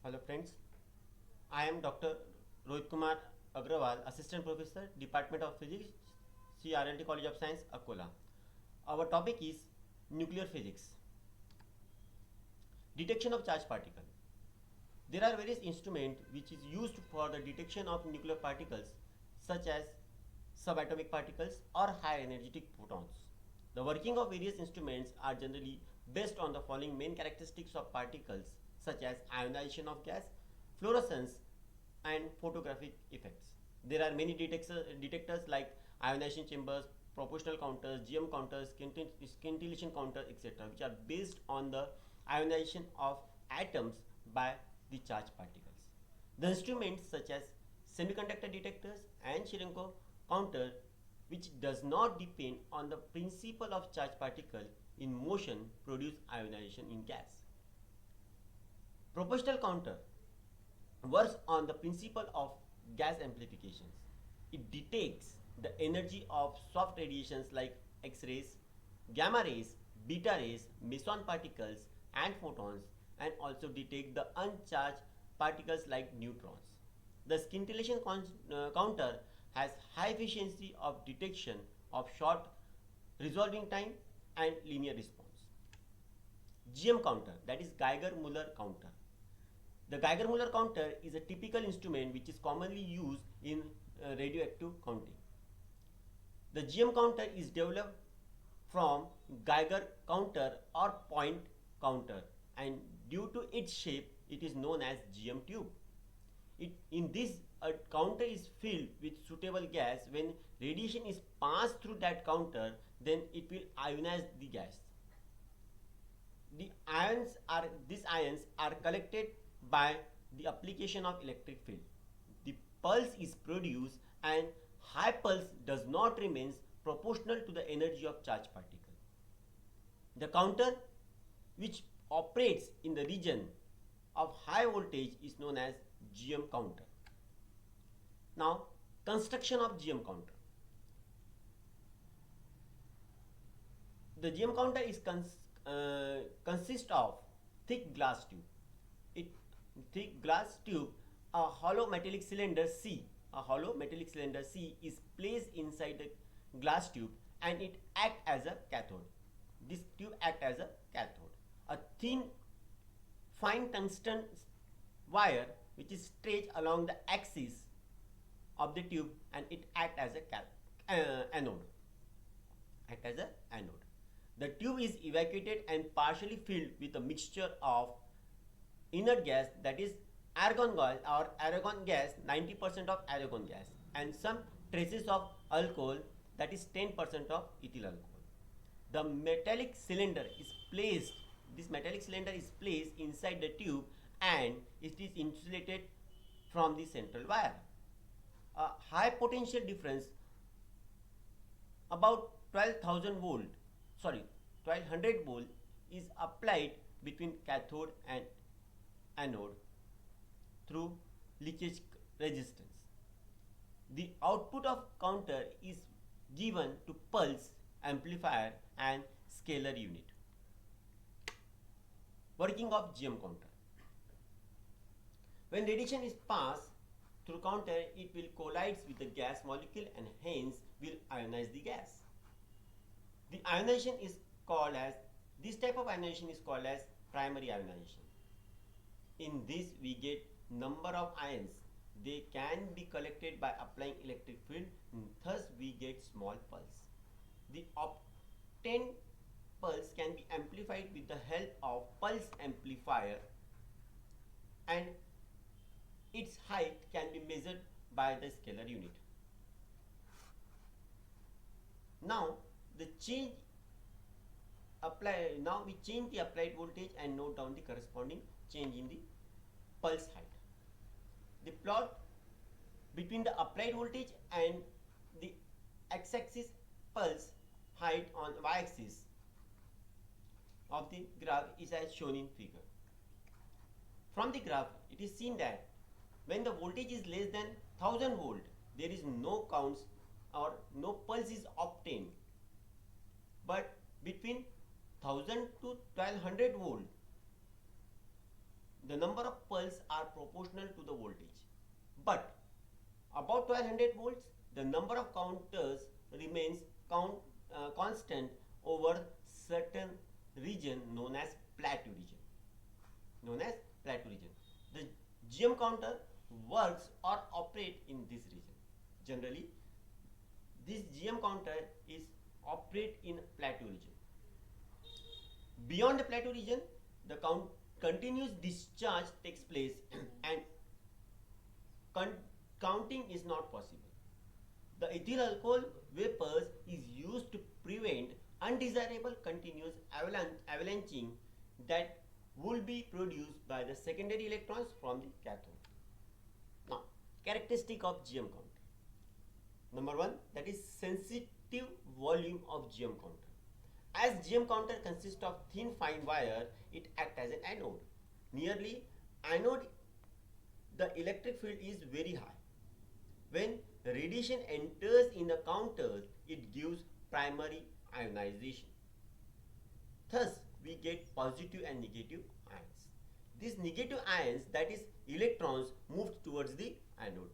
Hello friends, I am Dr. Rohit Kumar Agrawal, Assistant Professor, Department of Physics, CRLT College of Science, Akola. Our topic is nuclear physics. Detection of charged particle. There are various instruments which is used for the detection of nuclear particles such as subatomic particles or high energetic photons. The working of various instruments are generally based on the following main characteristics of particles such as ionization of gas, fluorescence and photographic effects. There are many detectors like ionization chambers, proportional counters, GM counters, scintillation counters, etc., which are based on the ionization of atoms by the charged particles. The instruments such as semiconductor detectors and Cherenkov counter, which does not depend on the principle of charged particle in motion, produce ionization in gas. Proportional counter works on the principle of gas amplifications. It detects the energy of soft radiations like X-rays, gamma rays, beta rays, meson particles and photons, and also detect the uncharged particles like neutrons. The scintillation counter has high efficiency of detection of short resolving time and linear response. GM counter, that is Geiger-Müller counter. The Geiger-Müller counter is a typical instrument which is commonly used in radioactive counting. The GM counter is developed from Geiger counter or point counter, and due to its shape it is known as GM tube. In this, a counter is filled with suitable gas. When radiation is passed through that counter, then it will ionize the gas. These ions are collected by the application of electric field. The pulse is produced and high pulse does not remain proportional to the energy of charged particle. The counter which operates in the region of high voltage is known as GM counter. Now, construction of GM counter. The GM counter is consists of thick glass tube. Thick glass tube, a hollow metallic cylinder C. A hollow metallic cylinder C is placed inside the glass tube and it acts as a cathode. This tube acts as a cathode. A thin, fine tungsten wire which is stretched along the axis of the tube and it acts as a anode. Act as a anode. The tube is evacuated and partially filled with a mixture of inert gas, that is argon gas or argon gas, 90% of argon gas, and some traces of alcohol, that is 10% of ethyl alcohol. The metallic cylinder is placed, this metallic cylinder is placed inside the tube and it is insulated from the central wire. A high potential difference about 1200 volt is applied between cathode and anode through leakage resistance. The output of counter is given to pulse, amplifier and scalar unit. Working of GM counter. When radiation is passed through counter, it will collide with the gas molecule and hence will ionize the gas. The ionization is called as, this type of ionization is called as primary ionization. In this we get number of ions. They can be collected by applying electric field, and thus we get small pulse. The obtained pulse can be amplified with the help of pulse amplifier and its height can be measured by the scalar unit. Now we change the applied voltage and note down the corresponding change in the pulse height. The plot between the applied voltage and the x-axis pulse height on y-axis of the graph is as shown in figure. From the graph, it is seen that when the voltage is less than 1000 volt, there is no counts or no pulse is obtained. But between 1000 to 1200 volt, the number of pulses are proportional to the voltage. But above 1200 volts, the number of counters remains constant over certain region known as plateau region. Known as plateau region. The GM counter works or operate in this region. Generally, this GM counter is operate in plateau region. Beyond the plateau region, the continuous discharge takes place and counting is not possible. The ethyl alcohol vapors is used to prevent undesirable continuous avalanching that will be produced by the secondary electrons from the cathode. Now, characteristic of GM counter. Number one, that is sensitive volume of GM counter. As GM counter consists of thin fine wire, it acts as an anode. Nearly anode, the electric field is very high. When radiation enters in the counter, it gives primary ionization. Thus, we get positive and negative ions. These negative ions, that is electrons, moved towards the anode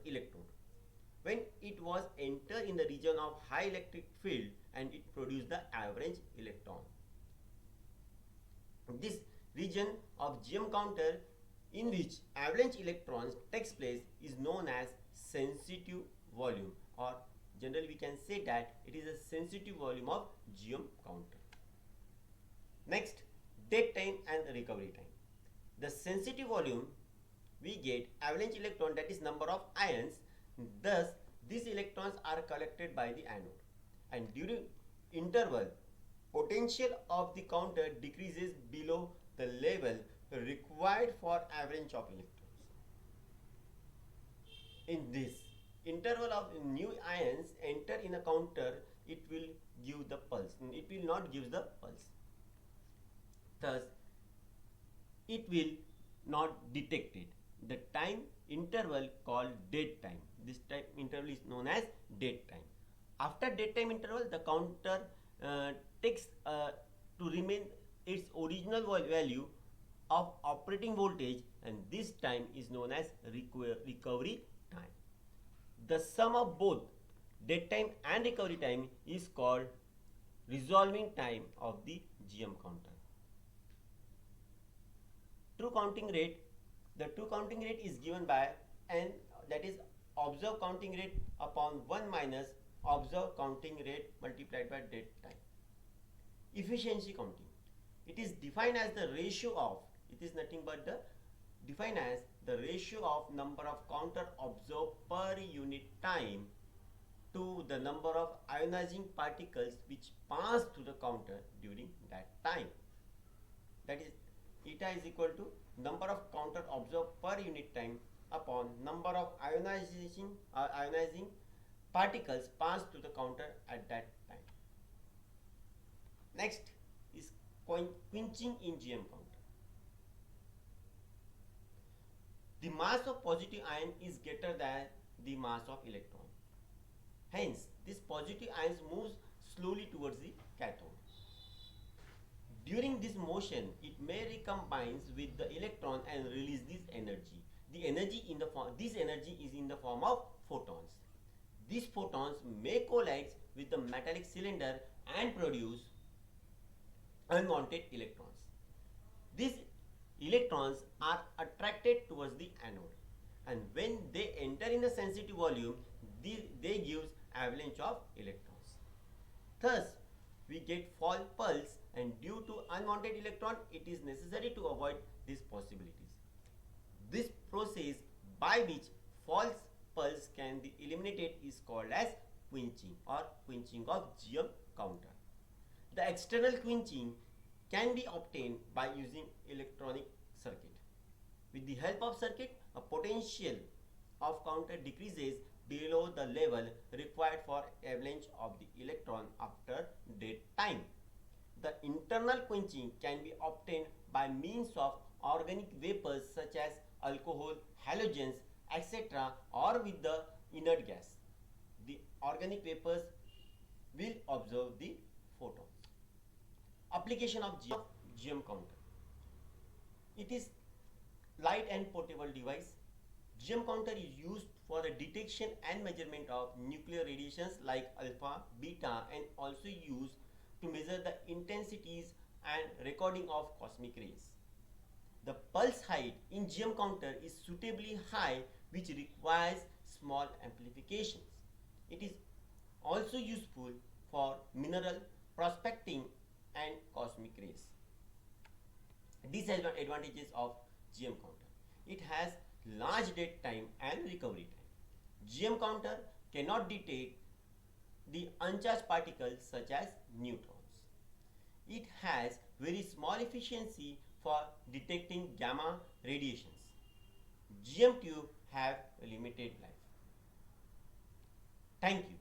electrode. When it was enter in the region of high electric field and it produced the average electron. This region of GM counter in which avalanche electrons takes place is known as sensitive volume, or generally we can say that it is a sensitive volume of GM counter. Next, dead time and recovery time. The sensitive volume, we get avalanche electron, that is number of ions. Thus, these electrons are collected by the anode, and during interval, potential of the counter decreases below the level required for avalanche of electrons. In this interval of new ions enter in a counter, it will give the pulse. It will not give the pulse. Thus, it will not detect it. The time interval called dead time. This time interval is known as dead time. After dead time interval, the counter takes to remain its original value of operating voltage, and this time is known as recovery time. The sum of both dead time and recovery time is called resolving time of the GM counter. True counting rate. The true counting rate is given by n, that is observed counting rate upon 1 minus observed counting rate multiplied by dead time. Efficiency counting. It is defined as the ratio of, it is nothing but the defined as the ratio of number of counter observed per unit time to the number of ionizing particles which pass through the counter during that time. That is, eta is equal to number of counter observed per unit time upon number of ionizing particles passed through the counter at that time. Next is quenching in GM counter. The mass of positive ion is greater than the mass of electron. Hence, this positive ions moves slowly towards the cathode. During this motion, it may recombines with the electron and release this energy. The energy in the this energy is in the form of photons. These photons may collide with the metallic cylinder and produce unwanted electrons. These electrons are attracted towards the anode, and when they enter in the sensitive volume, they give avalanche of electrons. Thus, we get false pulse, and due to unwanted electron, it is necessary to avoid these possibilities. This process by which false pulse can be eliminated is called as quenching or quenching of GM counter. The external quenching can be obtained by using electronic circuit. With the help of circuit, a potential of counter decreases below the level required for avalanche of the electron after dead time. The internal quenching can be obtained by means of organic vapors such as alcohol, halogens, etc., or with the inert gas. The organic vapors will absorb the photons. Application of GM counter. It is light and portable device. GM counter is used for the detection and measurement of nuclear radiations like alpha, beta, and also used to measure the intensities and recording of cosmic rays. The pulse height in GM counter is suitably high, which requires small amplifications. It is also useful for mineral prospecting and cosmic rays. Disadvantages of GM counter. It has large dead time and recovery time. GM counter cannot detect the uncharged particles such as neutrons. It has very small efficiency for detecting gamma radiations. GM tube have a limited life. Thank you.